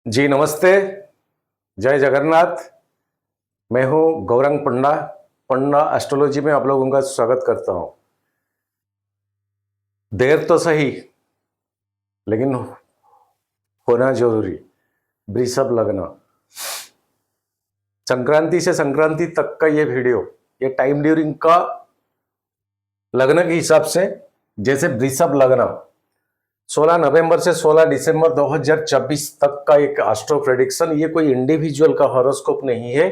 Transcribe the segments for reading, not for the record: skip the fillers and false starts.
जी नमस्ते, जय जगन्नाथ। मैं हूँ गौरंग पंडा। पंडा एस्ट्रोलॉजी में आप लोगों का स्वागत करता हूँ। देर तो सही, लेकिन होना जरूरी। वृषभ लग्न, संक्रांति से संक्रांति तक का ये वीडियो, ये टाइम ड्यूरिंग का लग्न के हिसाब से, जैसे वृषभ लग्न 16 नवंबर से 16 दिसंबर 2024 तक का एक एस्ट्रो प्रेडिक्शन। ये कोई इंडिविजुअल का हॉरोस्कोप नहीं है,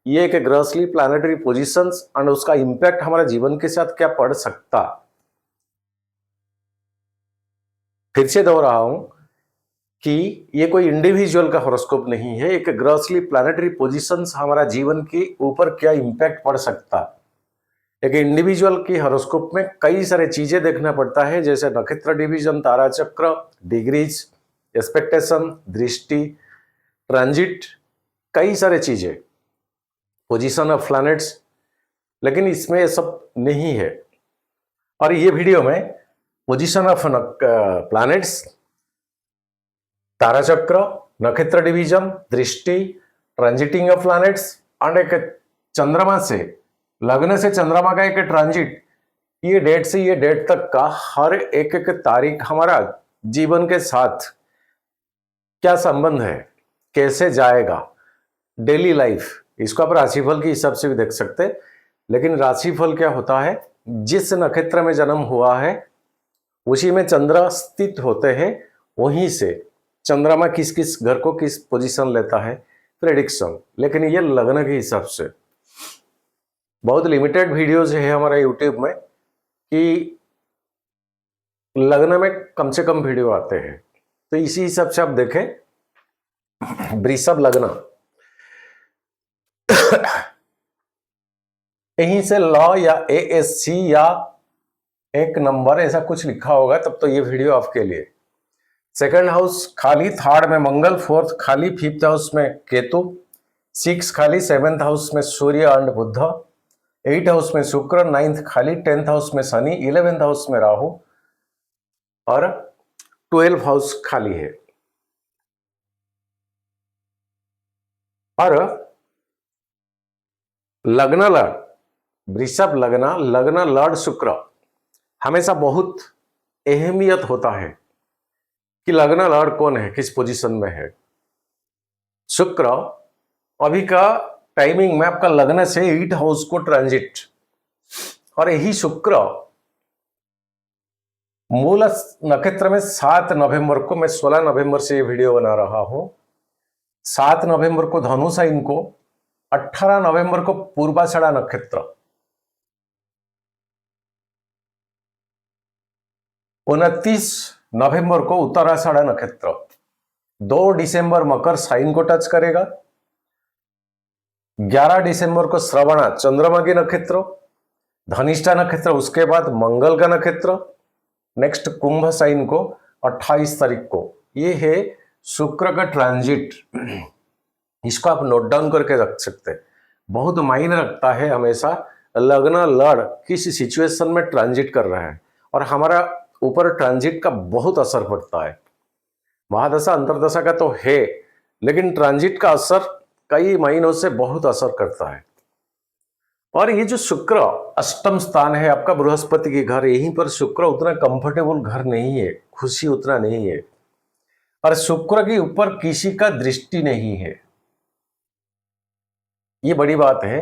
ये एक ग्रॉसली प्लानिटरी पोजीशंस एंड उसका इंपैक्ट हमारे जीवन के साथ क्या पड़ सकता। फिर से दोहरा हूं कि ये कोई इंडिविजुअल का हॉरोस्कोप नहीं है, एक ग्रॉसली प्लानिटरी पोजीशंस हमारा जीवन के ऊपर क्या इंपैक्ट पड़ सकता। एक इंडिविजुअल की हॉरोस्कोप में कई सारे चीजें देखना पड़ता है, जैसे नक्षत्र डिवीजन, तारा चक्र, डिग्रीज, एक्सपेक्टेशन, दृष्टि, ट्रांजिट, कई सारे चीजें, पोजीशन ऑफ प्लैनेट्स। लेकिन इसमें ये सब नहीं है। और ये वीडियो में पोजीशन ऑफ प्लैनेट्स, तारा चक्र, नक्षत्र डिवीजन, दृष्टि, ट्रांजिटिंग ऑफ प्लैनेट्स एंड एक चंद्रमा से, लग्न से चंद्रमा का एक ट्रांजिट, ये डेट से ये डेट तक का हर एक एक तारीख हमारा जीवन के साथ क्या संबंध है, कैसे जाएगा, डेली लाइफ। इसको आप राशिफल के हिसाब से भी देख सकते हैं। लेकिन राशिफल क्या होता है, जिस नक्षत्र में जन्म हुआ है उसी में चंद्र स्थित होते हैं, वहीं से चंद्रमा किस किस घर को किस पोजीशन लेता है, प्रेडिक्शन। लेकिन ये लग्न के हिसाब से बहुत लिमिटेड वीडियोज है हमारे यूट्यूब में कि लग्न में कम से कम वीडियो आते हैं, तो इसी हिसाब से आप देखें। वृषभ लग्न, यहीं से लॉ या ASC या एक नंबर ऐसा कुछ लिखा होगा, तब तो ये वीडियो आपके लिए। सेकंड हाउस खाली, थर्ड में मंगल, फोर्थ खाली, फिफ्थ हाउस में केतु, सिक्स खाली, सेवेंथ हाउस में सूर्य एंड बुध, एट हाउस में शुक्र, नाइन्थ खाली, 10th हाउस में शनि, 11th हाउस में राहु और 12th हाउस खाली है। और लग्न लड़, वृषभ लग्न, लग्न लड़ शुक्र, हमेशा बहुत अहमियत होता है कि लग्न लड़ कौन है, किस पोजीशन में है। शुक्र अभी का टाइमिंग में आपका लग्न से 8 हाउस को ट्रांजिट, और यही शुक्र मूल नक्षत्र में 7 नवंबर को, मैं 16 नवंबर से ये वीडियो बना रहा हूं, 7 नवंबर को धनु साइन को, 18 नवंबर को पूर्वाषाढ़ा नक्षत्र, 29 नवंबर को उत्तराषाढ़ा नक्षत्र, 2 दिसंबर मकर साइन को टच करेगा, 11 दिसंबर को श्रवणा चंद्रमा के नक्षत्र, धनिष्ठा नक्षत्र, उसके बाद मंगल का नक्षत्र, नेक्स्ट कुंभ साइन को 28 तारीख को। ये है शुक्र का ट्रांजिट। इसको आप नोट डाउन करके रख सकते हैं, बहुत मायने रखता है हमेशा लग्न लड़ किस सिचुएशन में ट्रांजिट कर रहा है, और हमारा ऊपर ट्रांजिट का बहुत असर पड़ता है। महादशा अंतरदशा का तो है, लेकिन ट्रांजिट का असर कई महीनों से बहुत असर करता है। और ये जो शुक्र अष्टम स्थान है आपका बृहस्पति के घर, यहीं पर शुक्र उतना कंफर्टेबल घर नहीं है, खुशी उतना नहीं है, और शुक्र के ऊपर किसी का दृष्टि नहीं है। ये बड़ी बात है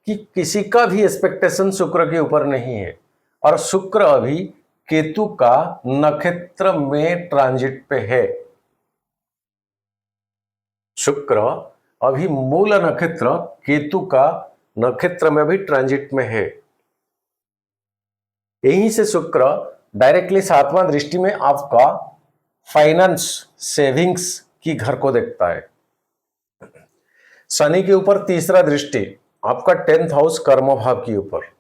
कि किसी का भी एक्सपेक्टेशन शुक्र के ऊपर नहीं है, और शुक्र अभी केतु का नक्षत्र में ट्रांजिट पे है। शुक्र अभी मूल नक्षत्र केतु का नक्षत्र में भी ट्रांजिट में है। यहीं से शुक्र डायरेक्टली 7वां दृष्टि में आपका फाइनेंस, सेविंग्स की घर को देखता है। शनि के ऊपर तीसरा दृष्टि आपका 10th हाउस कर्म भाव के ऊपर।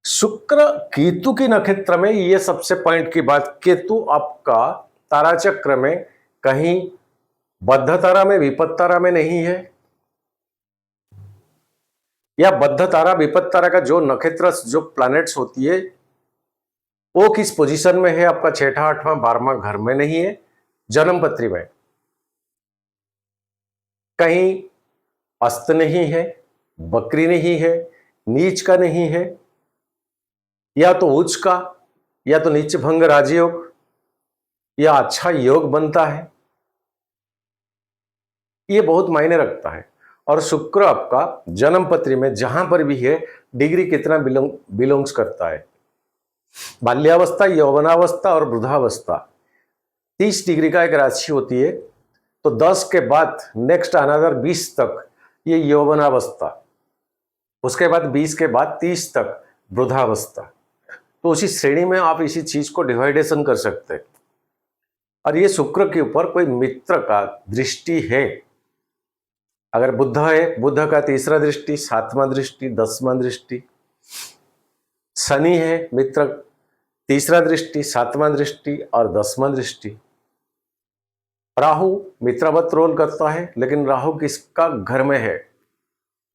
शुक्र केतु के नक्षत्र में, ये सबसे पॉइंट की बात, केतु आपका तारा चक्र में कहीं बद्ध तारा में, विपत्त तारा में नहीं है, या बद्ध तारा विपत्त तारा का जो नक्षत्र, जो प्लैनेट्स होती है, वो किस पोजीशन में है आपका, छठा, आठवां, 12वां घर में नहीं है, जन्म पत्री में कहीं अस्त नहीं है, बकरी नहीं है, नीच का नहीं है, या तो उच्च का, या तो नीच भंग राजयोग, या अच्छा योग बनता है, ये बहुत मायने रखता है। और शुक्र आपका जन्म पत्री में जहां पर भी है, डिग्री कितना बिलोंग्स करता है, बाल्यावस्था, यौवनावस्था और वृद्धावस्था, 30 डिग्री का एक राशि होती है। तो 10 के बाद नेक्स्ट अनदर 20 तक ये यौवनावस्था, उसके बाद 20 के बाद 30 तक वृद्धावस्था। तो उसी श्रेणी में आप इसी चीज को डिवाइडेशन कर सकते हैं। और ये शुक्र के ऊपर कोई मित्र का दृष्टि है, अगर बुध है, बुध का तीसरा दृष्टि, 7वां दृष्टि, 10वां दृष्टि, शनि है मित्र, तीसरा दृष्टि, 7वां दृष्टि और 10वां दृष्टि। राहु मित्रवत रोल करता है, लेकिन राहु किसका घर में है,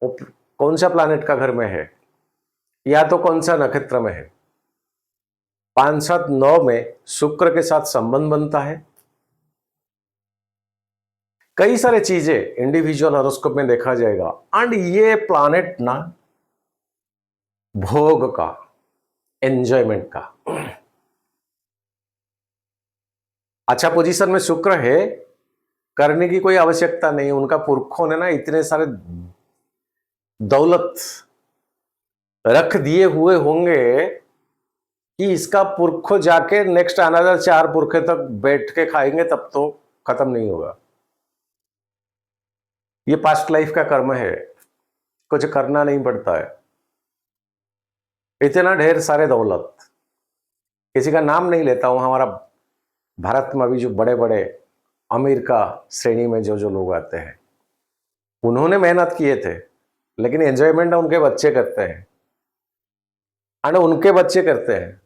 वो कौन सा प्लैनेट का घर में है, या तो कौन सा नक्षत्र में है। 5, 7, 9 में शुक्र के साथ संबंध बनता है। कई सारे चीजें इंडिविजुअल हॉरोस्कोप में देखा जाएगा। एंड ये प्लैनेट ना भोग का, एंजॉयमेंट का, अच्छा पोजीशन में शुक्र है, करने की कोई आवश्यकता नहीं। उनका पुरखों ने ना इतने सारे दौलत रख दिए हुए होंगे कि इसका पुरखो जाके नेक्स्ट अनदर 4 पुरखे तक बैठ के खाएंगे तब तो खत्म नहीं होगा। ये पास्ट लाइफ का कर्म है, कुछ करना नहीं पड़ता है। इतना ढेर सारे दौलत, किसी का नाम नहीं लेता हूं, हमारा भारत में अभी जो बड़े बड़े अमीर का श्रेणी में जो जो लोग आते हैं, उन्होंने मेहनत किए थे, लेकिन एंजॉयमेंट उनके बच्चे करते हैं, और उनके बच्चे करते हैं।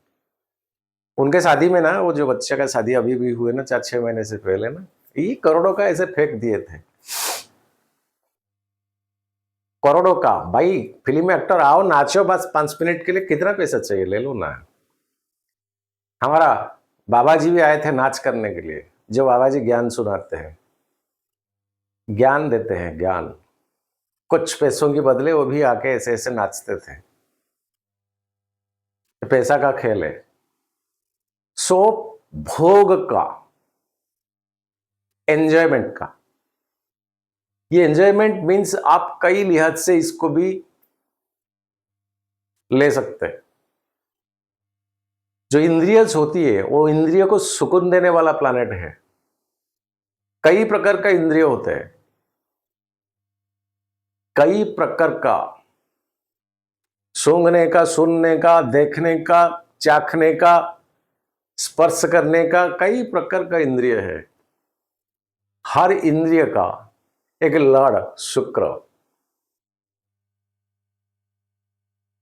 उनके शादी में ना, वो जो बच्चे का शादी अभी भी हुए ना 4-6 महीने से पहले ना, ये करोड़ों का ऐसे फेंक दिए थे, करोड़ों का। भाई फिल्म एक्टर आओ, नाचो बस 5 मिनट के लिए, कितना पैसा चाहिए ले लो ना। हमारा बाबा जी भी आए थे नाच करने के लिए, जो बाबा जी ज्ञान सुनाते हैं, ज्ञान देते हैं, ज्ञान, कुछ पैसों के बदले वो भी आके ऐसे ऐसे नाचते थे। पैसा का खेल है। सो भोग का, एंजॉयमेंट का, ये एंजॉयमेंट मीन्स आप कई लिहाज से इसको भी ले सकते हैं। जो इंद्रियज होती है, वो इंद्रिय को सुकून देने वाला प्लैनेट है। कई प्रकार का इंद्रिय होते हैं, कई प्रकार का, सूंघने का, सुनने का, देखने का, चाखने का, स्पर्श करने का, कई प्रकार का इंद्रिय है। हर इंद्रिय का एक लड़ शुक्र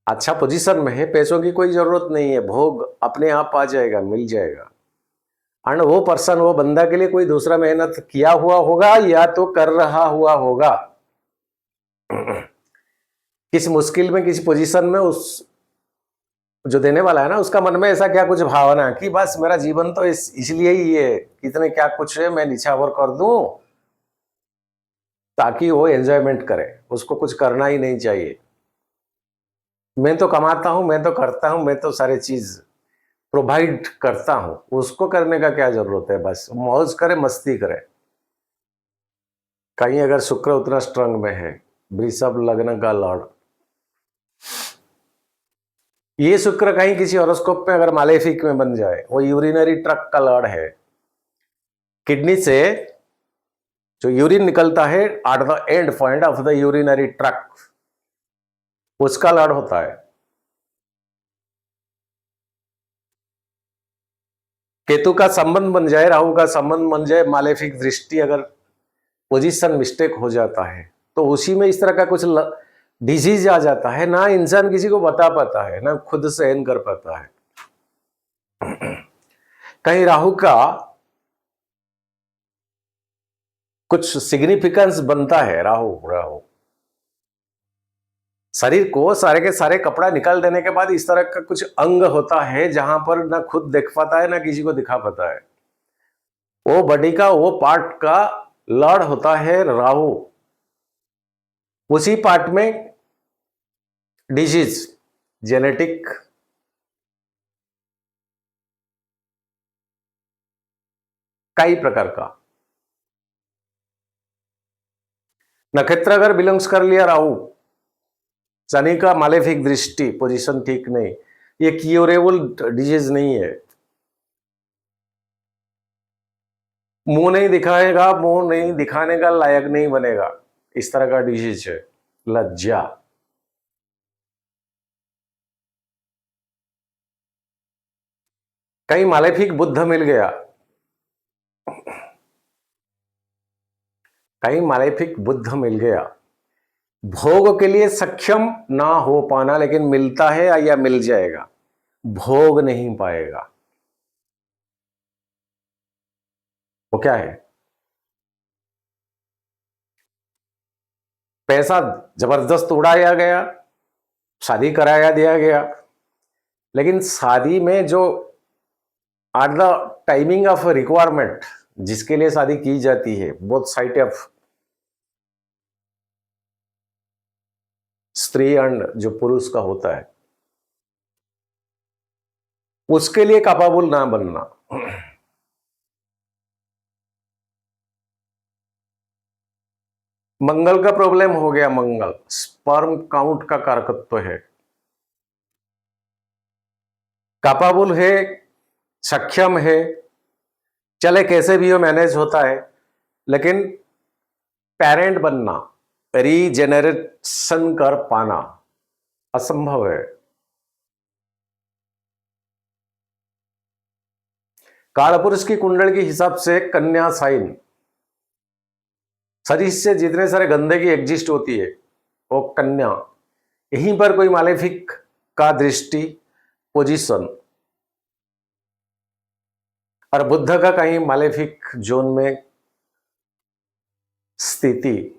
अच्छा पोजीशन में है, पैसों की कोई जरूरत नहीं है, भोग अपने आप आ जाएगा, मिल जाएगा। और वो पर्सन, वो बंदा के लिए कोई दूसरा मेहनत किया हुआ होगा या तो कर रहा हुआ होगा। किसी मुश्किल में, किसी पोजीशन में, उस जो देने वाला है ना, उसका मन में ऐसा क्या कुछ भावना कि बस मेरा जीवन तो इसलिए ही है, कितने क्या कुछ है, मैं निछावर कर दूं ताकि वो एंजॉयमेंट करे, उसको कुछ करना ही नहीं चाहिए। मैं तो कमाता हूं, मैं तो करता हूं, मैं तो सारी चीज प्रोवाइड करता हूं, उसको करने का क्या जरूरत है, बस मौज करे, मस्ती करे। कहीं अगर शुक्र उतना स्ट्रांग में है, वृषभ लग्न का लॉर्ड, ये शुक्र कहीं किसी हॉरोस्कोप में अगर मालेफिक में बन जाए, वो यूरिनरी ट्रक का लॉर्ड है। किडनी से जो यूरिन निकलता है at the end point of the urinary truck, उसका लॉर्ड होता है। केतु का संबंध बन जाए, राहु का संबंध बन जाए, मालेफिक दृष्टि, अगर पोजीशन मिस्टेक हो जाता है तो उसी में इस तरह का कुछ डिजीज आ जाता है, ना इंसान किसी को बता पाता है, ना खुद सहन कर पाता है। कहीं राहु का कुछ सिग्निफिकेंस बनता है, राहु राहु शरीर को सारे के सारे कपड़ा निकाल देने के बाद इस तरह का कुछ अंग होता है जहां पर ना खुद देख पाता है ना किसी को दिखा पाता है। वो बॉडी का वो पार्ट का लॉर्ड होता है राहु। उसी पार्ट में डिजीज, जेनेटिक, कई प्रकार का। नक्षत्र अगर बिलोंग्स कर लिया राहु, शनि का मालेफिक दृष्टि, पोजीशन ठीक नहीं, ये क्यूरेबल डिजीज नहीं है। मुंह नहीं दिखाएगा, मुंह नहीं दिखाने का लायक नहीं बनेगा, इस तरह का डिजीज है। लज्जा, कहीं मालेफिक बुद्ध मिल गया, कहीं मालेफिक बुद्ध मिल गया, भोग के लिए सक्षम ना हो पाना, लेकिन मिलता है या मिल जाएगा, भोग नहीं पाएगा। वो क्या है? पैसा जबरदस्त उड़ाया गया, शादी कराया दिया गया, लेकिन शादी में जो at the timing of requirement जिसके लिए शादी की जाती है, बोथ साइड ऑफ स्त्री एंड जो पुरुष का होता है, उसके लिए कैपेबल ना बनना। मंगल का प्रॉब्लम हो गया, मंगल स्पर्म काउंट का कारकत्व है। कैपेबल है, सक्षम है, चले कैसे भी हो मैनेज होता है, लेकिन पेरेंट बनना, रीजेनरेशन कर पाना असंभव है। कालपुरुष की कुंडल के हिसाब से कन्या साइन, शरीर से जितने सारे गंदगी एग्जिस्ट होती है वो कन्या, यहीं पर कोई मालेफिक का दृष्टि, पोजीशन, और बुद्ध का कहीं मालेफिक जोन में स्थिति,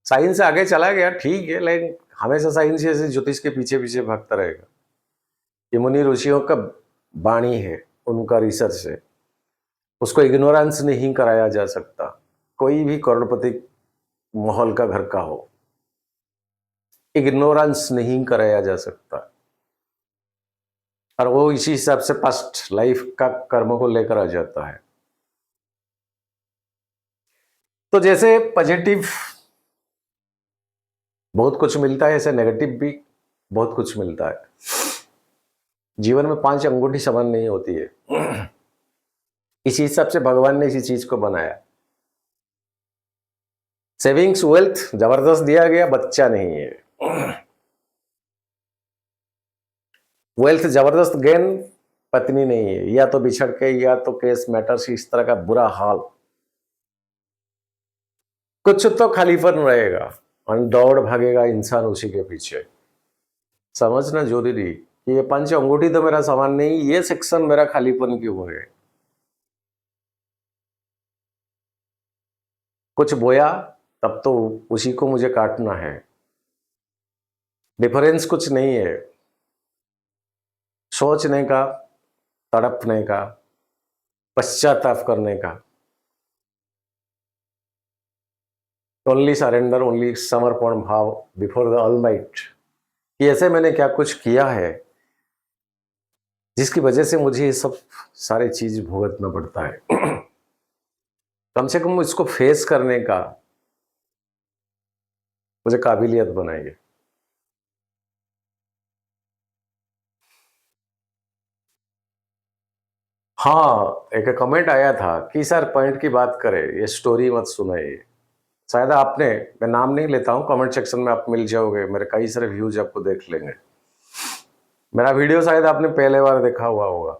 साइंस से आगे चला गया ठीक है, लेकिन हमेशा साइंस ऐसे ज्योतिष के पीछे पीछे भागता रहेगा। ये मुनि ऋषियों का वाणी है, उनका रिसर्च है, उसको इग्नोरेंस नहीं कराया जा सकता। कोई भी करोड़पति माहौल का घर का हो, इग्नोरेंस नहीं कराया जा सकता, और वो इसी हिसाब से पास्ट लाइफ का कर्म को लेकर आ जाता है। तो जैसे पॉजिटिव बहुत कुछ मिलता है, ऐसे नेगेटिव भी बहुत कुछ मिलता है। जीवन में 5 अंगूठी समान नहीं होती है। इसी हिसाब से भगवान ने इसी चीज को बनाया। सेविंग्स वेल्थ जबरदस्त दिया गया, बच्चा नहीं है। वेल्थ जबरदस्त गेन, पत्नी नहीं है, या तो बिछड़ के या तो केस मैटर्स, इस तरह का बुरा हाल। कुछ तो खालीपन रहेगा और दौड़ भागेगा इंसान उसी के पीछे। समझना जरूरी, ये 5 अंगूठी तो मेरा सामान नहीं, ये सेक्शन मेरा खालीपन क्यों है। कुछ बोया तब तो उसी को मुझे काटना है। डिफरेंस कुछ नहीं है, सोचने का, तड़पने का, पश्चाताप करने का। ओनली सरेंडर, ओनली समर्पण भाव बिफोर द ऑलमाइट, कि ऐसे मैंने क्या कुछ किया है जिसकी वजह से मुझे ये सब सारे चीज भुगतना पड़ता है। कम से कम इसको फेस करने का मुझे काबिलियत बनाइए। हाँ, एक कमेंट आया था कि सर पॉइंट की बात करें, ये स्टोरी मत सुनाइए। शायद आपने, मैं नाम नहीं लेता हूँ, कमेंट सेक्शन में आप मिल जाओगे, मेरे कई सारे व्यूज आपको देख लेंगे। मेरा वीडियो शायद आपने पहले बार देखा हुआ होगा।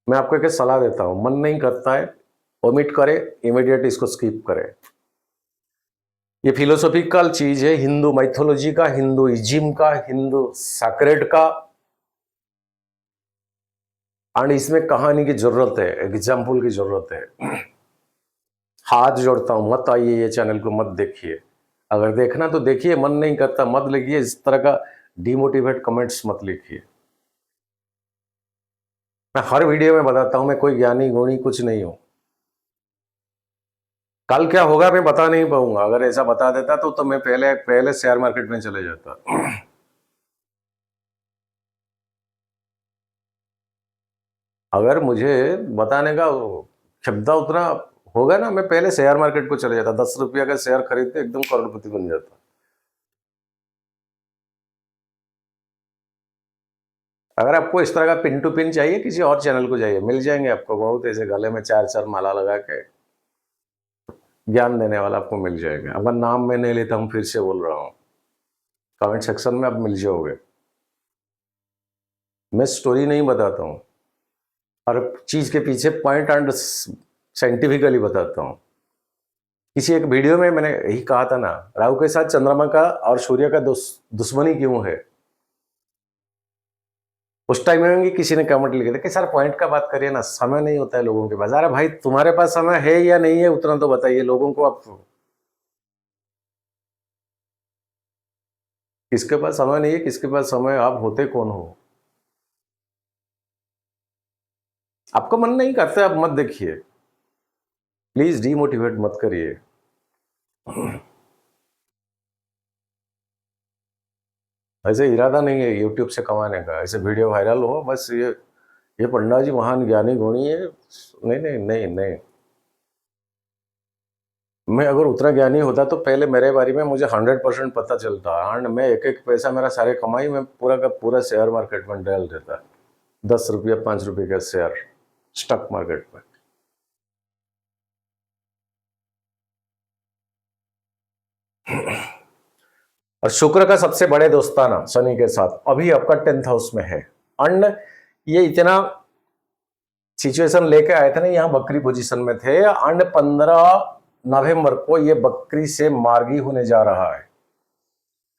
मैं आपको एक सलाह देता हूँ, मन नहीं करता है ओमिट करे, इमीडिएट इसको स्किप करे। ये फिलोसॉफिकल चीज है, हिंदू माइथोलॉजी का, हिंदुइज्म का, हिंदू सैक्रेड का, और इसमें कहानी की जरूरत है, एग्जाम्पल की जरूरत है। हाथ जोड़ता हूं, मत आइए ये चैनल को मत देखिए, अगर देखना तो देखिए, मन नहीं करता मत लिखिए, इस तरह का डिमोटिवेट कमेंट्स मत लिखिए। मैं हर वीडियो में बताता हूं मैं कोई ज्ञानी गुणी कुछ नहीं हूं। कल क्या होगा मैं बता नहीं पाऊंगा, अगर ऐसा बता देता तो मैं पहले पहले शेयर मार्केट में चले जाता। अगर मुझे बताने का क्षमता उतना होगा ना, मैं पहले शेयर मार्केट को चले जाता, 10 रुपया का शेयर खरीद के एकदम करोड़पति बन जाता। अगर आपको इस तरह का पिन टू पिन चाहिए, किसी और चैनल को जाइए, मिल जाएंगे आपको बहुत ऐसे गले में चार चार माला लगा के ज्ञान देने वाला आपको मिल जाएगा। अगर नाम मैं नहीं लेता हूं, फिर से बोल रहा हूं, कमेंट सेक्शन में आप मिल जाओगे। मैं स्टोरी नहीं बताता हूं, हर चीज के पीछे पॉइंट एंड साइंटिफिकली बताता हूं। किसी एक वीडियो में मैंने यही कहा था ना, राहु के साथ चंद्रमा का और सूर्य का दुश्मनी क्यों है। उस टाइम में किसी ने कमेंट लिखे थे कि सर पॉइंट का बात करिए ना, समय नहीं होता है लोगों के पास। अरे भाई तुम्हारे पास समय है या नहीं है उतना तो बताइए लोगों को। आप किसके पास समय नहीं है, किसके पास समय, आप होते कौन हो। आपको मन नहीं करता आप मत देखिए, प्लीज डीमोटिवेट मत करिए। ऐसे इरादा नहीं है यूट्यूब से कमाने का, ऐसे वीडियो वायरल हो बस, ये पंडा जी महान ज्ञानी गुणी है, नहीं नहीं नहीं नहीं। मैं अगर उतना ज्ञानी होता तो पहले मेरे बारे में मुझे 100% पता चलता, एंड मैं एक एक पैसा मेरा सारे कमाई में पूरा का पूरा शेयर मार्केट में डाल देता। 10 रुपया 5 रुपये का शेयर स्टॉक मार्केट में। और शुक्र का सबसे बड़े दोस्ताना शनि के साथ अभी आपका 10th हाउस में है, एंड ये इतना सिचुएशन लेके आए थे ना, यहाँ बकरी पोजीशन में थे, एंड 15 नवंबर को ये बकरी से मार्गी होने जा रहा है।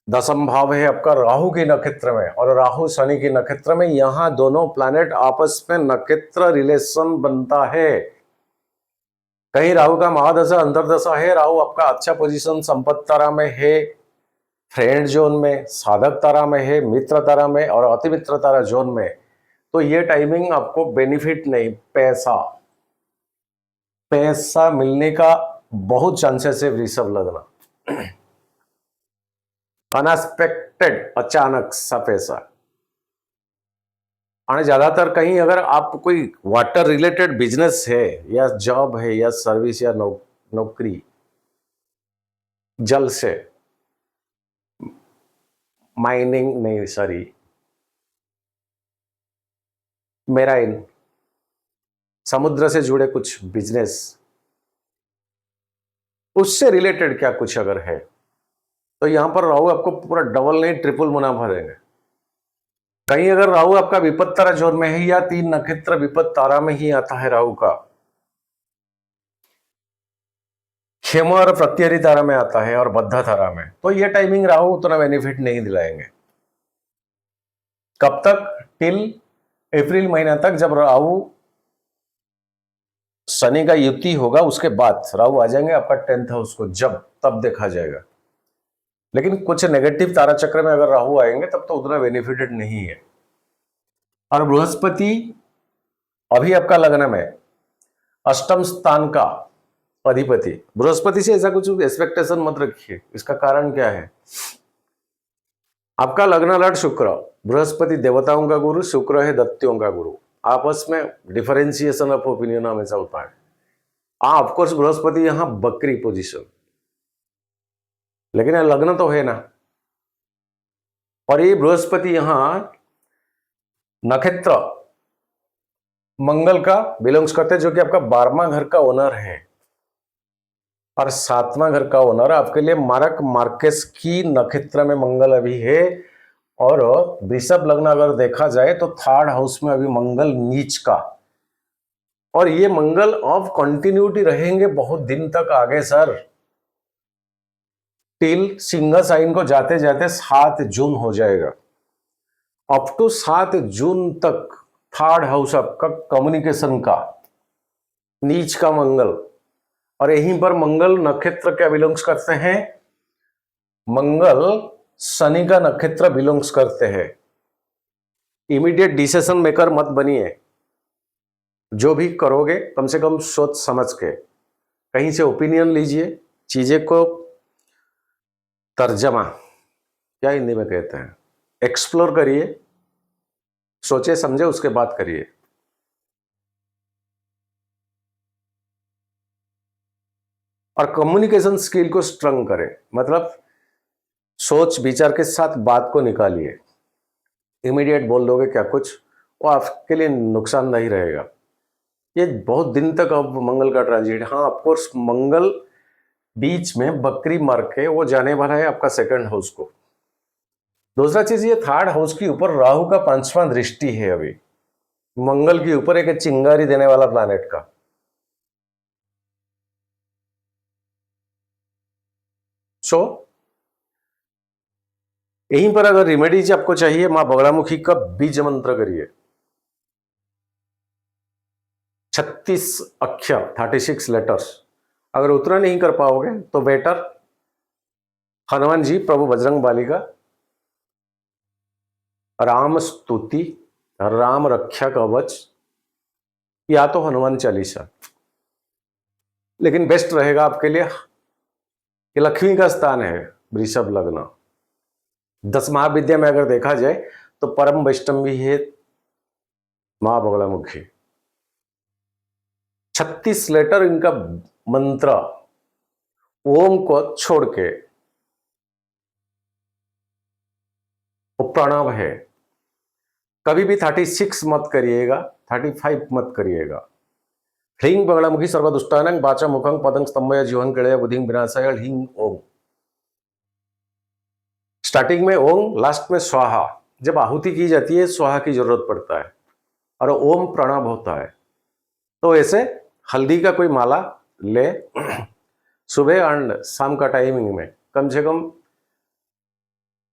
10th भाव है आपका राहु के नक्षत्र में, और राहु शनि के नक्षत्र में, यहां दोनों प्लैनेट आपस में नक्षत्र रिलेशन बनता है। कहीं राहु का महादशा अंतरदशा है, राहु आपका अच्छा पोजीशन संपत्ति तारा में है, फ्रेंड जोन में, साधक तारा में है, मित्र तारा में और अति मित्र तारा जोन में, तो ये टाइमिंग आपको बेनिफिट नहीं, पैसा पैसा मिलने का बहुत चांसेस है वृषभ लग्न। अनएक्सपेक्टेड अचानक सा पैसा। और ज्यादातर कहीं अगर आप कोई वाटर रिलेटेड बिजनेस है या जॉब है या सर्विस या नौकरी, जल से, माइनिंग नहीं सॉरी मेराइन, समुद्र से जुड़े कुछ बिजनेस, उससे रिलेटेड क्या कुछ अगर है तो यहां पर राहु आपको पूरा डबल नहीं ट्रिपल मुनाफा देंगे। कहीं अगर राहु आपका विपत्त तारा जोन में है या 3 नक्षत्र विपत्त तारा में ही आता है राहु का, क्षेम और प्रत्यरी तारा में आता है और बद्धा तारा में, तो ये टाइमिंग राहु उतना बेनिफिट नहीं दिलाएंगे। कब तक? टिल अप्रैल महीना तक, जब राहु शनि का युति होगा उसके बाद राहु आ जाएंगे आपका 10th हाउस को, जब तब देखा जाएगा। लेकिन कुछ नेगेटिव तारा चक्र में अगर राहु आएंगे तब तो उतना बेनिफिटेड नहीं है। और बृहस्पति अभी आपका लग्न में अष्टम स्थान का अधिपति, बृहस्पति से ऐसा कुछ एक्सपेक्टेशन मत रखिए। इसका कारण क्या है? आपका लग्न लट शुक्र, बृहस्पति देवताओं का गुरु, शुक्र है दत्तियों का गुरु, आपस में डिफरेंशिएशन ऑफ ओपिनियन हमेशा होता है। ऑफकोर्स बृहस्पति यहां बकरी पोजीशन, लेकिन लग्न तो है ना, और ये बृहस्पति यहां नक्षत्र मंगल का बिलोंग्स करते हैं, जो कि आपका 12वां घर का ओनर है, और 7वां घर का ओनर आपके लिए मारक मार्केस की नक्षत्र में मंगल अभी है। और वृषभ लग्न अगर देखा जाए तो 3rd हाउस में अभी मंगल नीच का, और ये मंगल ऑफ कंटिन्यूटी रहेंगे बहुत दिन तक आगे सर। टिल सिंगल साइन को जाते जाते 7 जून हो जाएगा। अप टू 7 जून तक थर्ड हाउस आपका कम्युनिकेशन का, नीच का मंगल, और यहीं पर मंगल नक्षत्र क्या बिलोंग्स करते हैं? मंगल शनि का नक्षत्र बिलोंग्स करते हैं। इमीडिएट डिसीजन मेकर मत बनिए, जो भी करोगे कम से कम सोच समझ के, कहीं से ओपिनियन लीजिए, चीजें को तर्जमा क्या हिंदी में कहते हैं, एक्सप्लोर करिए, सोचे समझे उसके बाद करिए। और कम्युनिकेशन स्किल को स्ट्रंग करें, मतलब सोच विचार के साथ बात को निकालिए। इमीडिएट बोल दोगे क्या कुछ, वो आपके लिए नुकसानदायी रहेगा। ये बहुत दिन तक अब मंगल का ट्रांजिट, हाँ ऑफकोर्स मंगल बीच में बकरी मार के वो जाने वाला है आपका सेकंड हाउस को। दूसरा चीज, ये थर्ड हाउस के ऊपर राहु का 5वां दृष्टि है अभी मंगल के ऊपर, एक चिंगारी देने वाला प्लैनेट का। सो यहीं पर अगर रेमेडीज आपको चाहिए, मां बगलामुखी का बीज मंत्र करिए, 36 अक्षर 36 लेटर्स। अगर उतना नहीं कर पाओगे तो बेटर हनुमान जी, प्रभु बजरंग बाली का राम स्तुति, राम रक्षा कवच, या तो हनुमान चालीसा। लेकिन बेस्ट रहेगा आपके लिए, ये लक्ष्मी का स्थान है, वृषभ लग्न। 10 महाविद्या में अगर देखा जाए तो परम वैष्णवी है मां बगलामुखी। 36 लेटर इनका मंत्र, ओम को छोड़ के वो प्रणव है। कभी भी 36 मत करिएगा, 35 मत करिएगा। ह्रीं बगलामुखी सर्वदुष्टानं वाचा मुखं पदं स्तंभय जीवन कड़य बुद्धिं विनाशाय ह्रीं ओम। स्टार्टिंग में ओम, लास्ट में स्वाहा। जब आहुति की जाती है स्वाहा की जरूरत पड़ता है और ओम प्रणव होता है। तो ऐसे हल्दी का कोई माला ले, सुबह एंड शाम का टाइमिंग में कम से कम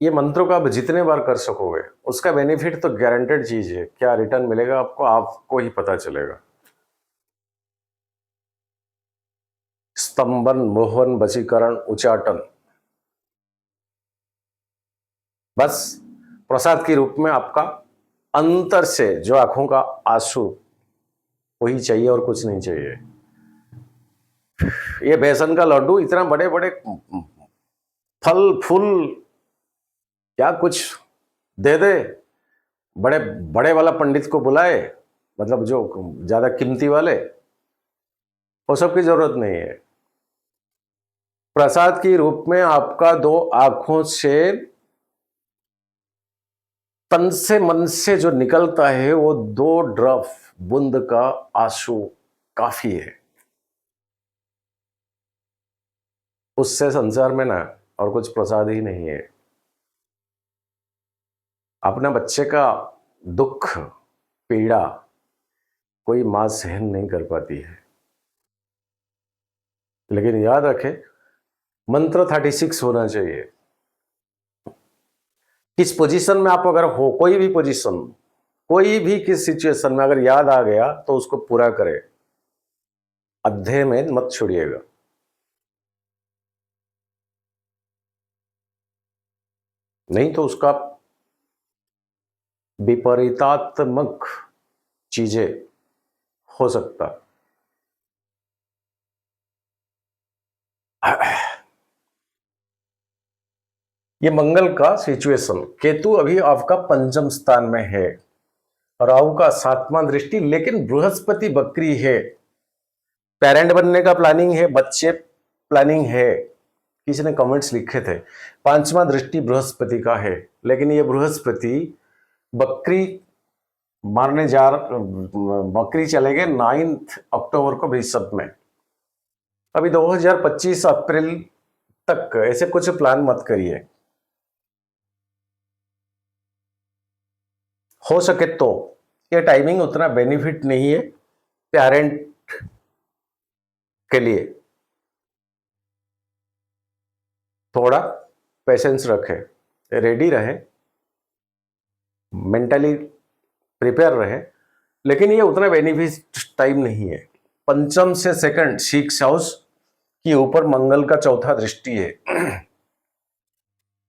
ये मंत्रों का आप जितने बार कर सकोगे, उसका बेनिफिट तो गारंटेड चीज है। क्या रिटर्न मिलेगा आपको, आपको ही पता चलेगा। स्तंभन, मोहन, वशीकरण, उच्चाटन, बस प्रसाद के रूप में आपका अंतर से जो आंखों का आंसू, वही चाहिए और कुछ नहीं चाहिए। ये बेसन का लड्डू, इतना बड़े बड़े फल फूल क्या कुछ दे दे, बड़े बड़े वाला पंडित को बुलाए, मतलब जो ज्यादा कीमती वाले, वो सब की जरूरत नहीं है। प्रसाद के रूप में आपका 2 आंखों से, तन से मन से जो निकलता है वो 2 ड्रॉप बूंद का आंसू काफी है। उससे संसार में ना और कुछ प्रसाद ही नहीं है। अपने बच्चे का दुख पीड़ा कोई मां सहन नहीं कर पाती है। लेकिन याद रखें, मंत्र 36 होना चाहिए। किस पोजीशन में आप अगर हो, कोई भी पोजीशन, कोई भी किस सिचुएशन में अगर याद आ गया तो उसको पूरा करें, अध्याय में मत छोड़िएगा। नहीं तो उसका विपरीतात्मक चीजें हो सकता। ये मंगल का सिचुएशन, केतु अभी आपका 5म स्थान में है, राहु का 7वां दृष्टि, लेकिन बृहस्पति बकरी है। पेरेंट बनने का प्लानिंग है, बच्चे प्लानिंग है, किसी ने कमेंट्स लिखे थे। 5वां दृष्टि बृहस्पति का है, लेकिन ये बृहस्पति बकरी मारने जा, बकरी चलेंगे 9 अक्टूबर को वृषभ में। अभी 2025 अप्रैल तक ऐसे कुछ प्लान मत करिए। हो सके तो ये टाइमिंग उतना बेनिफिट नहीं है पेरेंट के लिए। थोड़ा पेशेंस रखे, रेडी रहे, मेंटली प्रिपेयर रहे, लेकिन ये उतना बेनिफिट टाइम नहीं है। पंचम से सेकंड 6 हाउस के ऊपर मंगल का चौथा दृष्टि है।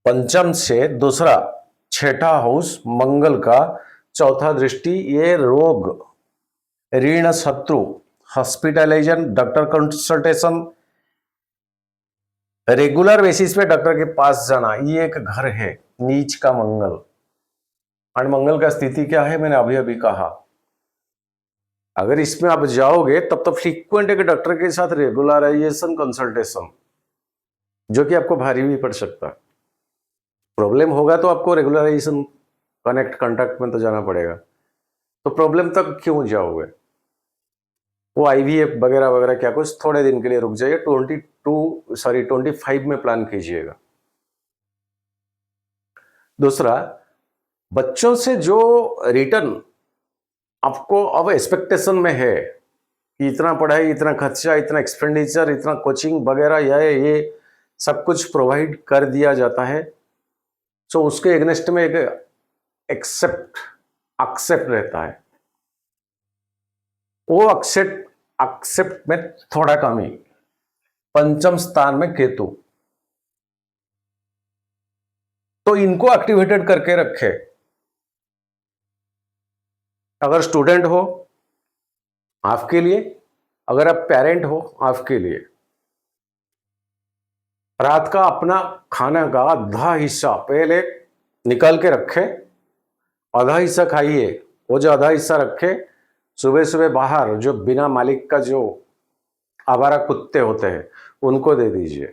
पंचम से दूसरा 6ठा हाउस मंगल का चौथा दृष्टि, ये रोग, ऋण, शत्रु, hospitalisation, doctor consultation, regular basis पे डॉक्टर के पास जाना, ये एक घर है नीच का मंगल। और मंगल का स्थिति क्या है, मैंने अभी अभी कहा, अगर इसमें आप जाओगे तब तो फ्रीक्वेंट एक डॉक्टर के साथ रेगुलराइजेशन कंसल्टेशन, जो कि आपको भारी भी पड़ सकता है। प्रॉब्लम होगा तो आपको रेगुलराइजेशन कॉन्टैक्ट में तो जाना पड़ेगा, तो प्रॉब्लम तक क्यों जाओगे? वो IVF वगैरह वगैरह क्या कुछ थोड़े दिन के लिए रुक जाइए, 25 में प्लान कीजिएगा। दूसरा, बच्चों से जो रिटर्न आपको अब एक्सपेक्टेशन में है कि इतना पढ़ाई, इतना खर्चा, इतना एक्सपेंडिचर, इतना कोचिंग वगैरह, या ये सब कुछ प्रोवाइड कर दिया जाता है, तो उसके एग्नेस्ट में एक एक्सेप्ट रहता है। वो एक्सेप्ट में थोड़ा कमी। पंचम स्थान में केतु, तो इनको एक्टिवेटेड करके रखे। अगर स्टूडेंट हो आपके लिए, अगर आप पेरेंट हो आपके लिए, रात का अपना खाना का आधा हिस्सा पहले निकाल के रखे, आधा हिस्सा खाइए, वो जो आधा हिस्सा रखे, सुबह सुबह बाहर जो बिना मालिक का जो आवारा कुत्ते होते हैं उनको दे दीजिए।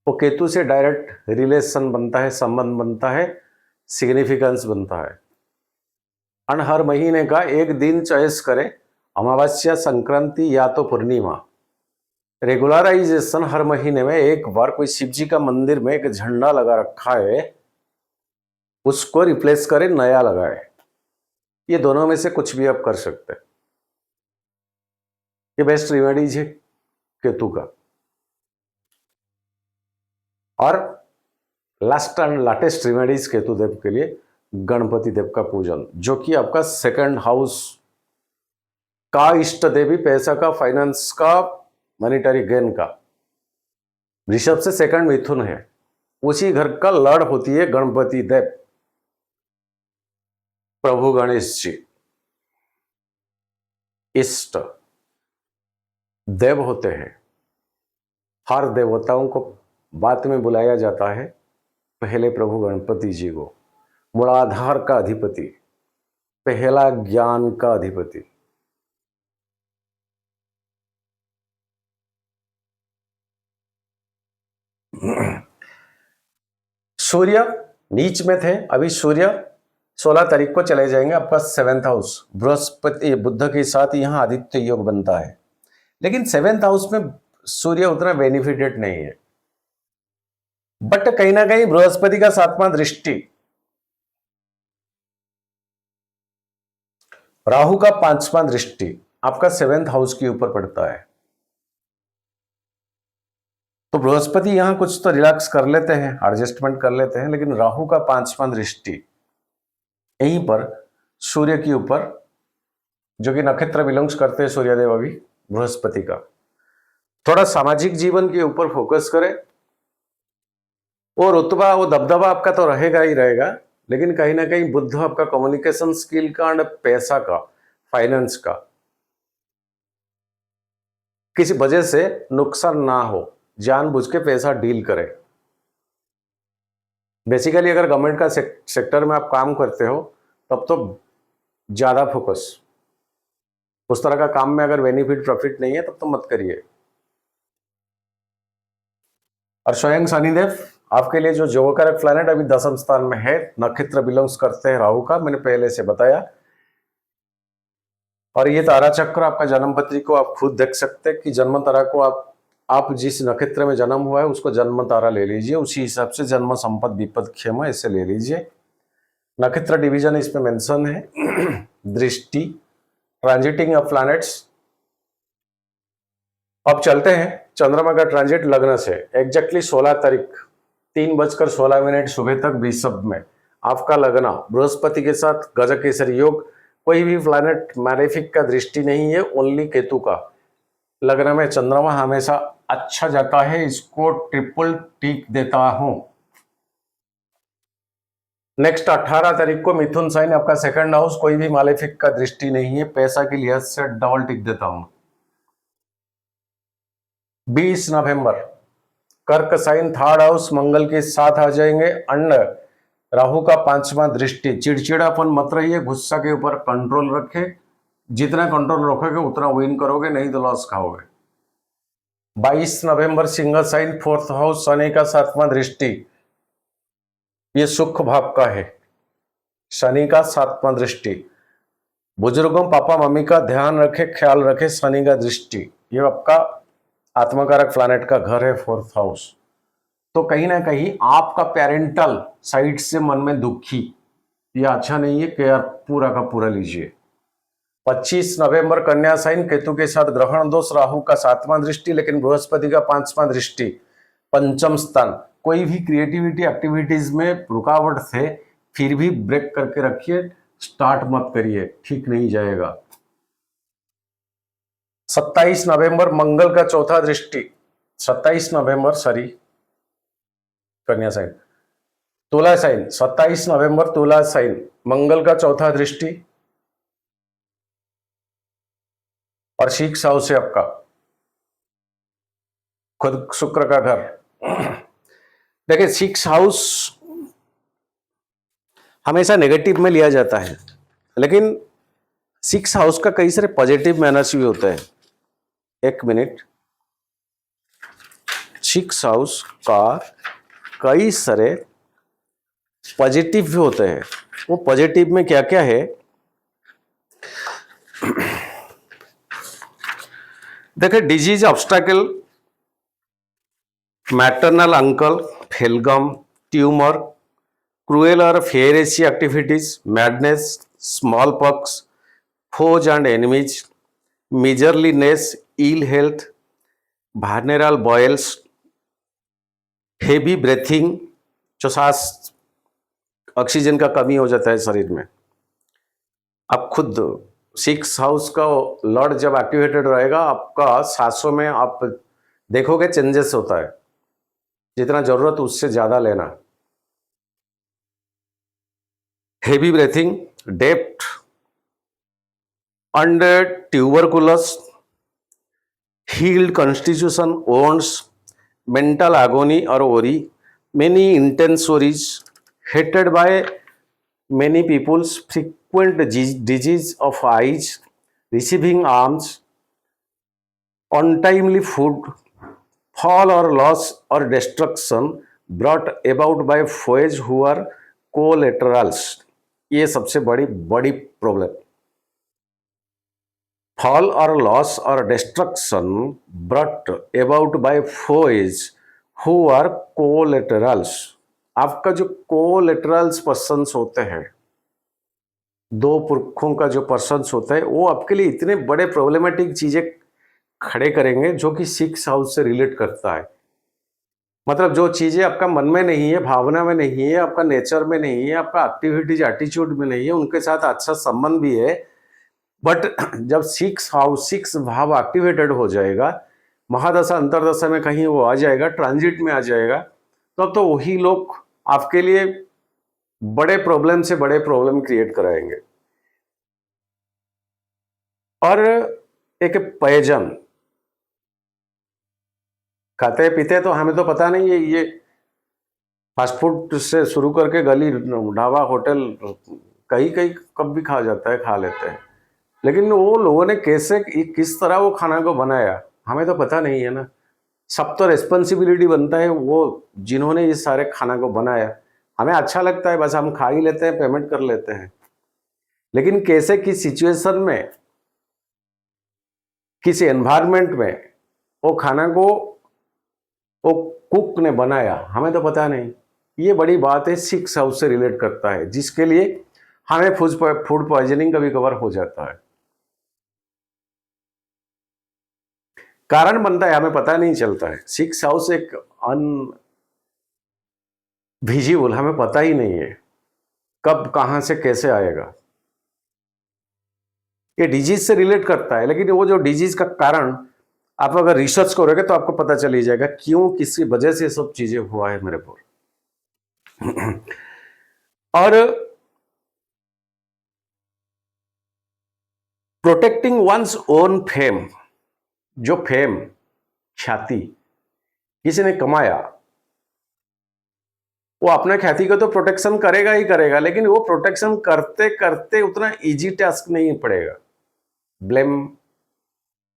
वो केतु से डायरेक्ट रिलेशन बनता है, संबंध बनता है, सिग्निफिकेंस बनता है। और हर महीने का एक दिन चॉइस करें, अमावस्या, संक्रांति या तो पूर्णिमा। रेगुलराइजेशन हर महीने में एक बार कोई शिव जी का मंदिर में एक झंडा लगा रखा है, उसको रिप्लेस करें, नया लगाए। ये दोनों में से कुछ भी आप कर सकते हैं। ये बेस्ट रेमेडीज है केतु का। और last and latest remedies Ketu Dev के लिए, गणपति देव का पूजन, जो कि आपका सेकंड हाउस का इष्ट देवी, पैसा का, फाइनेंस का, मॉनेटरी गेन का। वृषभ से सेकंड मिथुन है, उसी घर का लड़ होती है गणपति देव, प्रभु गणेश जी इष्ट देव होते हैं। हर देवताओं को बात में बुलाया जाता है, पहले प्रभु गणपति जी को, मूलाधार का अधिपति, पहला ज्ञान का अधिपति। सूर्य नीच में थे, अभी सूर्य 16 तारीख को चले जाएंगे आपका 7th हाउस, बृहस्पति बुद्ध के साथ यहाँ आदित्य योग बनता है। लेकिन 7th हाउस में सूर्य उतना बेनिफिटेड नहीं है, बट कहीं ना कहीं बृहस्पति का 7वां दृष्टि, राहु का 5वां दृष्टि आपका 7th हाउस के ऊपर पड़ता है। तो बृहस्पति यहां कुछ तो रिलैक्स कर लेते हैं, एडजस्टमेंट कर लेते हैं, लेकिन राहु का 5वां दृष्टि यहीं पर सूर्य के ऊपर, जो कि नक्षत्र बिलोंग्स करते हैं सूर्यदेव अभी बृहस्पति का, थोड़ा सामाजिक जीवन के ऊपर फोकस करें। वो रुतबा, वो दबदबा आपका तो रहेगा ही रहेगा, लेकिन कहीं ना कहीं बुद्ध आपका कम्युनिकेशन स्किल का और पैसा का, फाइनेंस का, किसी वजह से नुकसान ना हो, जानबूझ के पैसा डील करें। बेसिकली अगर गवर्नमेंट का सेक्टर में आप काम करते हो तब तो ज्यादा फोकस, उस तरह का काम में अगर बेनिफिट प्रॉफिट नहीं है तब तो मत करिए। और स्वयं शनिदेव आपके लिए जो जोगकारक प्लैनेट अभी 10वें स्थान में है, नक्षत्र बिलोंग्स करते हैं राहु का, मैंने पहले से बताया। और ये तारा चक्र आपका जन्म पत्री को आप खुद देख सकते हैं कि जन्म तारा को आप जिस नक्षत्र में जन्म हुआ है उसको जन्म तारा ले लीजिए, उसी हिसाब से जन्म संपद विपद क्षेम ऐसे ले लीजिए। नक्षत्र डिवीजन इसमें मेंशन है, दृष्टि, ट्रांजिटिंग ऑफ प्लैनेट्स। अब चलते हैं चंद्रमा का ट्रांजिट लग्न से एग्जैक्टली 16 तारीख 3:16 सुबह तक वृषभ में आपका लग्न बृहस्पति के साथ गजक केसरी योग। कोई भी प्लैनेट मैलेफिक का दृष्टि नहीं है, ओनली केतु का। लग्न में चंद्रमा हमेशा अच्छा जाता है, इसको ट्रिपल टिक देता हूं। नेक्स्ट 18 तारीख को मिथुन साइन आपका सेकंड हाउस, कोई भी मालेफिक का दृष्टि नहीं है, पैसा की लिहाज से डबल टिक देता हूं। 20 नवंबर कर्क साइन थर्ड हाउस, मंगल के साथ आ जाएंगे। अंड राहु का 5वां दृष्टि। चिड़चिड़ापन मत रहिए, गुस्सा के ऊपर कंट्रोल रखे, जितना कंट्रोल रखोगे उतना विन करोगे, नहीं तो लॉस खाओगे। 22 नवंबर सिंह साइन फोर्थ हाउस, शनि का 7वां दृष्टि, ये सुख भाव का है। शनि का 7वां दृष्टि, बुजुर्गों पापा मम्मी का ध्यान रखे, ख्याल रखे। शनि का दृष्टि, ये आपका आत्मकारक प्लैनेट का घर है, फोर्थ हाउस। तो कहीं ना कहीं आपका पेरेंटल साइड से मन में दुखी, ये अच्छा नहीं है, केयर पूरा का पूरा लीजिए। 25 नवंबर कन्या साइन, केतु के साथ ग्रहण दोष, राहु का 7वां दृष्टि, लेकिन बृहस्पति का 5वां दृष्टि, पंचम स्थान। कोई भी क्रिएटिविटी एक्टिविटीज में रुकावट थे, फिर भी ब्रेक करके रखिए, स्टार्ट मत करिए, ठीक नहीं जाएगा। 27 नवंबर मंगल का 4था दृष्टि, 27 नवंबर सॉरी कन्या साइन, तुला साइन, 27 नवंबर तुला साइन, मंगल का 4था दृष्टि और 6 हाउस है आपका खुद शुक्र का घर। देखिए 6 हाउस हमेशा नेगेटिव में लिया जाता है, लेकिन 6 हाउस का कई सारे पॉजिटिव मैनर्स भी होते हैं। एक मिनट, 6 हाउस का कई सारे पॉजिटिव भी होते हैं। वो पॉजिटिव में क्या क्या है, देखिए disease, obstacle, maternal uncle, phlegm, tumour, cruel और ferocious activities, madness, small pox, foes and enemies, miserliness, ill health, venereal boils, heavy breathing, जो सांस ऑक्सीजन का कमी हो जाता है शरीर में। आप खुद 6 हाउस का लॉर्ड जब एक्टिवेटेड रहेगा, आपका सांसों में आप देखोगे चेंजेस होता है, जितना जरूरत उससे ज्यादा लेना। Heavy breathing, depth and tuberculosis, healed constitution, wounds, mental agony or worry, many intense worries, hated by many people's, frequent disease of eyes, receiving arms, untimely food, fall or loss or destruction brought about by foes who are collaterals। ये सबसे बड़ी problem. fall or loss or destruction brought about by foes who are collaterals। आपका जो collaterals persons होते हैं, दो पुरखों का जो पर्सन्स होता है, वो आपके लिए इतने बड़े प्रॉब्लमेटिक चीजें खड़े करेंगे जो कि 6 हाउस से रिलेट करता है। मतलब जो चीजें आपका मन में नहीं है, भावना में नहीं है, आपका नेचर में नहीं है, आपका एक्टिविटीज एटीट्यूड में नहीं है, उनके साथ अच्छा संबंध भी है, बट जब 6 हाउस 6 भाव एक्टिवेटेड हो जाएगा, महादशा अंतरदशा में कहीं वो आ जाएगा, ट्रांजिट में आ जाएगा, तो अब तो वही लोग आपके लिए बड़े प्रॉब्लम से बड़े प्रॉब्लम क्रिएट कराएंगे। और एक पेयजन खाते पीते तो हमें तो पता नहीं है, ये फास्ट फूड से शुरू करके गली ढाबा होटल कहीं कहीं कब भी खा जाता है, खा लेते हैं, लेकिन वो लोगों ने कैसे किस तरह वो खाना को बनाया हमें तो पता नहीं है ना। सब तो रेस्पॉन्सिबिलिटी बनता है वो जिन्होंने ये सारे खाना को बनाया। हमें अच्छा लगता है, बस हम खा ही लेते हैं, पेमेंट कर लेते हैं, लेकिन कैसे किस सिचुएशन में, किस एनवायरनमेंट में वो खाना को वो कुक ने बनाया हमें तो पता नहीं। ये बड़ी बात है, 6 हाउस से रिलेट करता है, जिसके लिए हमें फूड पॉइजनिंग कभी कभार हो जाता है। कारण बनता है, हमें पता नहीं चलता है। 6 हाउस एक अनविजिबल, हमें पता ही नहीं है कब कहां से कैसे आएगा। ये डिजीज से रिलेट करता है, लेकिन वो जो डिजीज का कारण आप अगर रिसर्च करोगे तो आपको पता चल ही जाएगा क्यों, किसी वजह से सब चीजें हुआ है मेरे पर। और प्रोटेक्टिंग वंस ओन फेम, जो फेम, ख्याति किसी ने कमाया, वो अपने ख्याति को तो प्रोटेक्शन करेगा ही करेगा, लेकिन वो प्रोटेक्शन करते करते उतना इजी टास्क नहीं पड़ेगा। ब्लेम,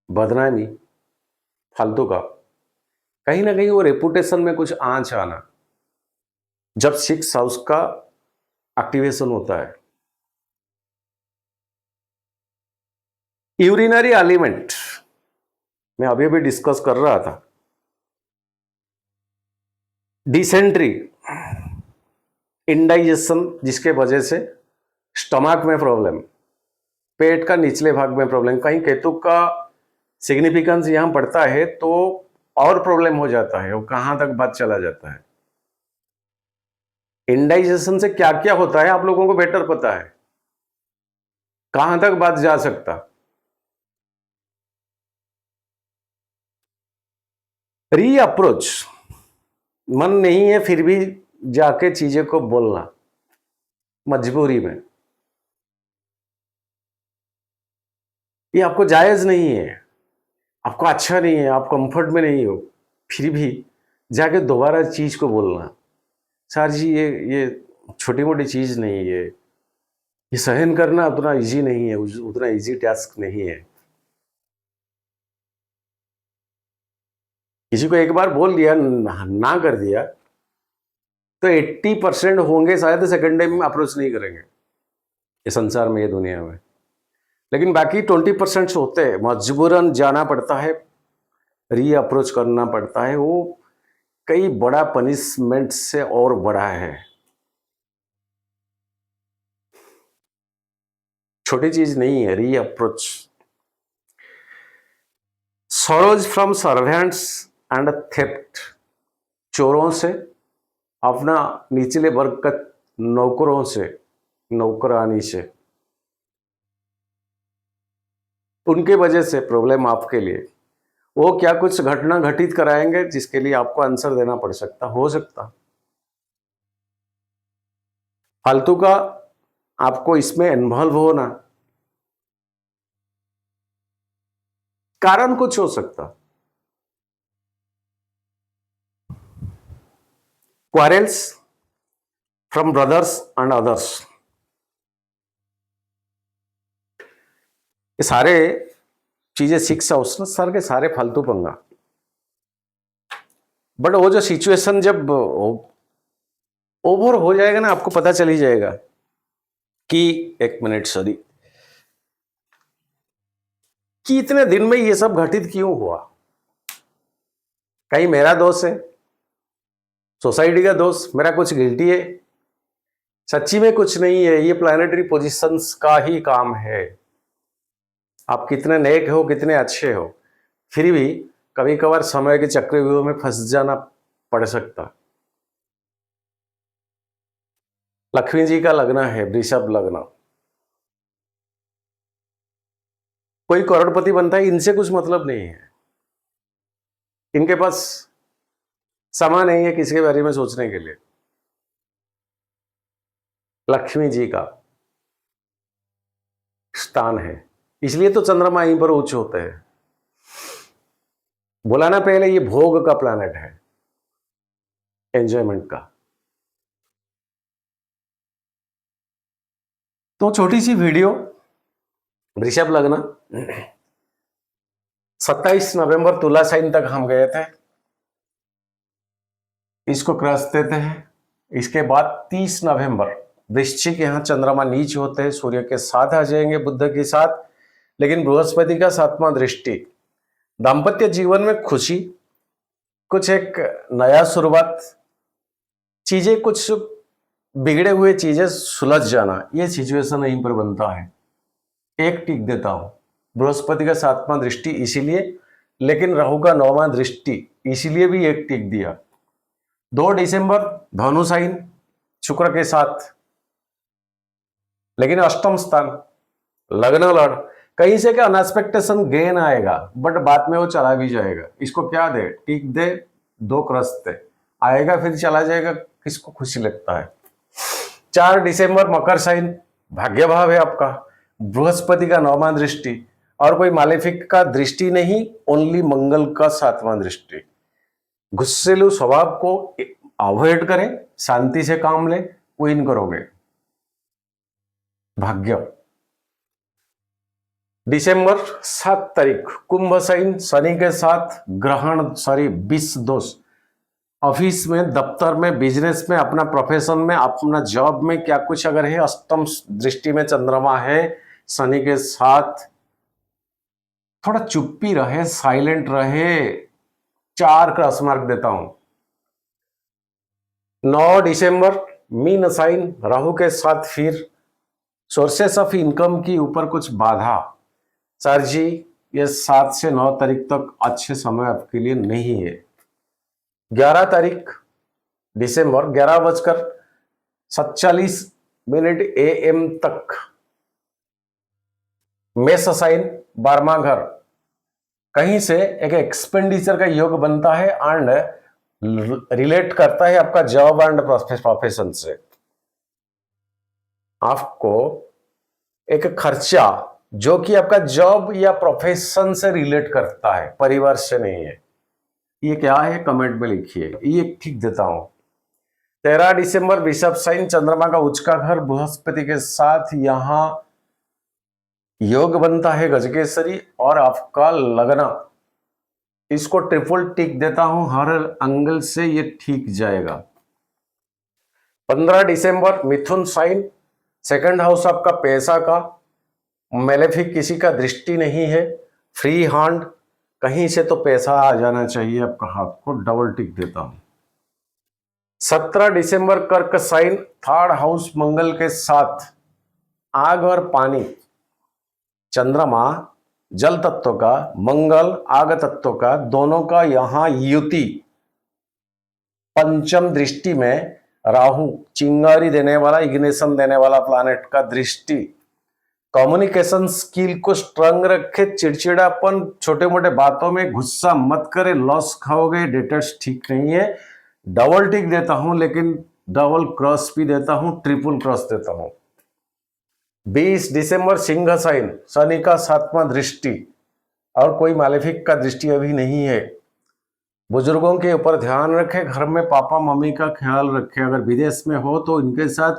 बदनामी, फालतू का, कहीं ना कहीं वो रेपुटेशन में कुछ आंच आना, जब 6 हाउस का एक्टिवेशन होता है। यूरिनरी एलिमेंट मैं अभी भी डिस्कस कर रहा था। डिसेंट्री, इंडाइजेशन, जिसके वजह से स्टमक में प्रॉब्लम, पेट का निचले भाग में प्रॉब्लम, कहीं केतु का सिग्निफिकेंस यहां पड़ता है तो और प्रॉब्लम हो जाता है, वो कहां तक बात चला जाता है। इंडाइजेशन से क्या क्या होता है आप लोगों को बेटर पता है, कहां तक बात जा सकता। री अप्रोच, मन नहीं है फिर भी जाके चीजें को बोलना मजबूरी में, ये आपको जायज नहीं है, आपको अच्छा नहीं है, आप कंफर्ट में नहीं हो, फिर भी जाके दोबारा चीज को बोलना, सर जी ये छोटी मोटी चीज नहीं है, ये सहन करना उतना इजी नहीं है, उतना इजी टास्क नहीं है। किसी को एक बार बोल दिया, ना कर दिया, तो 80% होंगे शायद सेकंड टाइम अप्रोच नहीं करेंगे ये संसार में, ये दुनिया में। लेकिन बाकी 20% होते हैं, मजबूरन जाना पड़ता है, री अप्रोच करना पड़ता है। वो कई बड़ा पनिशमेंट से और बड़ा है, छोटी चीज नहीं है री approach. Saroj from servants and theft, चोरों से, अपना निचले वर्ग का नौकरों से, नौकरानी से, उनके वजह से प्रॉब्लम आपके लिए। वो क्या कुछ घटना घटित कराएंगे जिसके लिए आपको आंसर देना पड़ सकता, हो सकता। फालतू का आपको इसमें इन्वॉल्व होना, कारण कुछ हो सकता। Quarrels from brothers and others, ये सारे चीजें 6 हाउस ना, सर के सारे फालतू पंगा। बट वो जो सिचुएशन जब ओवर हो जाएगा ना, आपको पता चल ही जाएगा कि 1 मिनट सॉरी, कि इतने दिन में ये सब घटित क्यों हुआ। कहीं मेरा दोष है, सोसाइटी का दोष, मेरा कुछ गिल्टी है, सच्ची में कुछ नहीं है, ये प्लैनेटरी पोजीशंस का ही काम है। आप कितने नेक हो, कितने अच्छे हो, फिर भी कभी कभार समय के चक्रव्यूह में फंस जाना पड़ सकता। लक्ष्मी जी का लगना है, वृषभ लगना, कोई करोड़पति बनता है, इनसे कुछ मतलब नहीं है, इनके पास समय नहीं है किसी के बारे में सोचने के लिए। लक्ष्मी जी का स्थान है, इसलिए तो चंद्रमा यहीं पर उच्च होते हैं। बोला ना पहले, ये भोग का प्लैनेट है, एंजॉयमेंट का। तो छोटी सी वीडियो, वृषभ लग्न, 27 नवंबर तुला साइन तक हम गए थे, इसको क्रॉस देते हैं। इसके बाद 30 नवंबर वृश्चिक, यहां चंद्रमा नीच होते हैं, सूर्य के साथ आ जाएंगे, बुध के साथ, लेकिन बृहस्पति का 7वां दृष्टि। दाम्पत्य जीवन में खुशी, कुछ एक नया शुरुआत, चीजें कुछ बिगड़े हुए चीजें सुलझ जाना, ये सिचुएशन यहीं पर बनता है। एक टिक देता हूं, बृहस्पति का 7वां दृष्टि इसीलिए लेकिन राहु का 9वां दृष्टि, इसीलिए भी एक टिक दिया। 2 दिसंबर धनु साइन शुक्र के साथ, लेकिन अष्टम स्थान लग्न लड़, कहीं से क्या अनएक्सपेक्टेशन गेन आएगा, बट बाद में वो चला भी जाएगा। इसको क्या दे, टिक दे, 2 क्रस दे, आएगा फिर चला जाएगा, किसको खुशी लगता है। 4 दिसंबर मकर साइन, भाग्य भाव है आपका, बृहस्पति का 9वां दृष्टि, और कोई मालेफिक का दृष्टि नहीं, ओनली मंगल का 7वां दृष्टि। गुस्सेलू स्वभाव को अवॉइड करें, शांति से काम ले, विन करोगे। भाग्य दिसंबर 7 तारीख कुंभ साइन, शनि के साथ ग्रहण, 20 दोष। ऑफिस में, दफ्तर में, बिजनेस में, अपना प्रोफेशन में, अपना जॉब में क्या कुछ अगर है, अष्टम दृष्टि में चंद्रमा है शनि के साथ, थोड़ा चुप्पी रहे, साइलेंट रहे, 4 क्रॉस मार्क देता हूं। 9 दिसंबर मीन साइन, राहु के साथ फिर सोर्सेस ऑफ इनकम की ऊपर कुछ बाधा। सर जी ये 7 से 9 तारीख तक अच्छे समय आपके लिए नहीं है। 11 तारीख दिसंबर 11:47 AM तक मेष साइन, 12वां घर, कहीं से एक एक्सपेंडिचर का योग बनता है एंड रिलेट करता है आपका जॉब एंड प्रोफेशन से। आपको एक खर्चा जो कि आपका जॉब या प्रोफेशन से रिलेट करता है, परिवार से नहीं है। ये क्या है कमेंट में लिखिए, ये ठीक देता हूं। 13 दिसंबर वृषभ साइन, चंद्रमा का उच्च का घर बृहस्पति के साथ, यहां योग बनता है गजकेसरी और आपका लगना, इसको ट्रिपल टिक देता हूं, हर एंगल से ये ठीक जाएगा। 15 दिसंबर मिथुन साइन, सेकंड हाउस आपका पैसा का, मेलेफिक किसी का दृष्टि नहीं है, फ्री हैंड, कहीं से तो पैसा आ जाना चाहिए आपका हाथ को, डबल टिक देता हूं। 17 दिसंबर कर्क साइन, थर्ड हाउस मंगल के साथ, आग और पानी, चंद्रमा जल तत्व का, मंगल आग तत्व का, दोनों का यहां युति। पंचम दृष्टि में राहु, चिंगारी देने वाला, इग्निशन देने वाला प्लैनेट का दृष्टि। कम्युनिकेशन स्किल को स्ट्रांग रखे, चिड़चिड़ापन, छोटे मोटे बातों में गुस्सा मत करे, लॉस खाओगे, डेटर्स ठीक नहीं है। डबल टिक देता हूं, लेकिन डबल क्रॉस भी देता हूं, ट्रिपल क्रॉस देता हूं। 20 दिसंबर सिंह साइन, शनि का 7वां दृष्टि, और कोई मालेफिक का दृष्टि अभी नहीं है। बुजुर्गों के ऊपर ध्यान रखें, घर में पापा मम्मी का ख्याल रखें, अगर विदेश में हो तो इनके साथ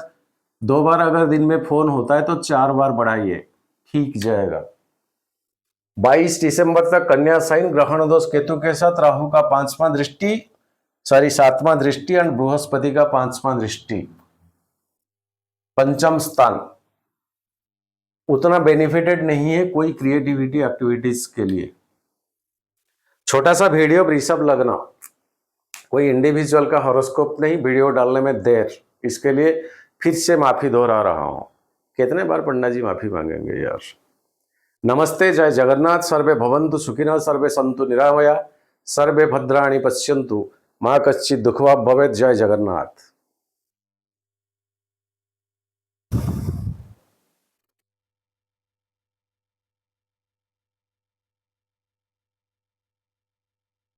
2 बार अगर दिन में फोन होता है तो 4 बार बढ़ाइए, ठीक जाएगा। 22 दिसंबर तक कन्या साइन, ग्रहण दोष केतु के साथ, राहु का 5वां दृष्टि, 7वां दृष्टि एंड बृहस्पति का 5वां दृष्टि। पंचम स्थान उतना बेनिफिटेड नहीं है कोई क्रिएटिविटी एक्टिविटीज के लिए। छोटा सा वीडियो वृषभ लग्न, कोई इंडिविजुअल का हॉरोस्कोप नहीं, वीडियो डालने में देर, इसके लिए फिर से माफी दोहरा रहा हूं। कितने बार पंडा जी माफी मांगेंगे यार। नमस्ते, जय जगन्नाथ, सर्वे भवन्तु सुखिनः, सर्वे सन्तु निरामया, सर्वे भद्राणि पश्यन्तु, मां कश्चित् दुःखभाग् भवेत्। जय जगन्नाथ।